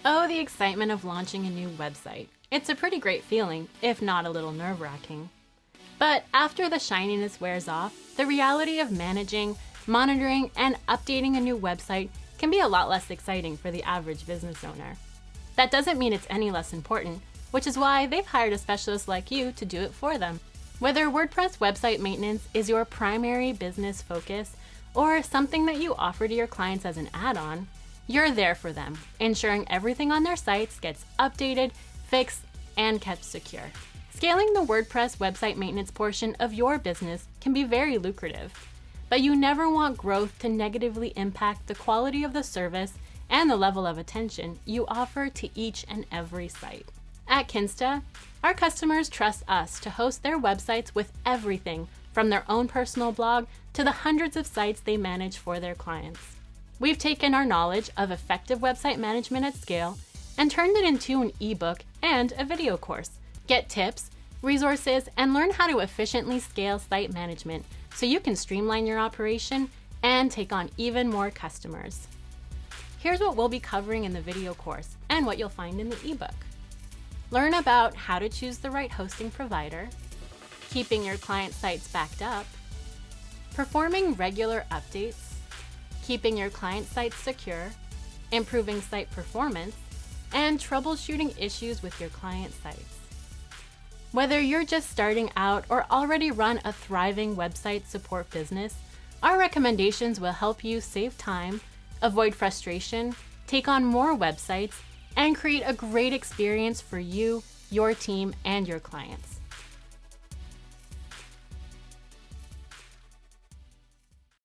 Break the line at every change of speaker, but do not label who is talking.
Oh, the excitement of launching a new website. It's a pretty great feeling, if not a little nerve-wracking. But after the shininess wears off, the reality of managing, monitoring, and updating a new website can be a lot less exciting for the average business owner. That doesn't mean it's any less important, which is why they've hired a specialist like you to do it for them. Whether WordPress website maintenance is your primary business focus or something that you offer to your clients as an add-on, you're there for them, ensuring everything on their sites gets updated, fixed, and kept secure. Scaling the WordPress website maintenance portion of your business can be very lucrative, but you never want growth to negatively impact the quality of the service and the level of attention you offer to each and every site. At Kinsta, our customers trust us to host their websites with everything from their own personal blog to the hundreds of sites they manage for their clients. We've taken our knowledge of effective website management at scale and turned it into an ebook and a video course. Get tips, resources, and learn how to efficiently scale site management so you can streamline your operation and take on even more customers. Here's what we'll be covering in the video course and what you'll find in the ebook. Learn about how to choose the right hosting provider, keeping your client sites backed up, performing regular updates, keeping your client sites secure, improving site performance, and troubleshooting issues with your client sites. Whether you're just starting out or already run a thriving website support business, our recommendations will help you save time, avoid frustration, take on more websites, and create a great experience for you, your team, and your clients.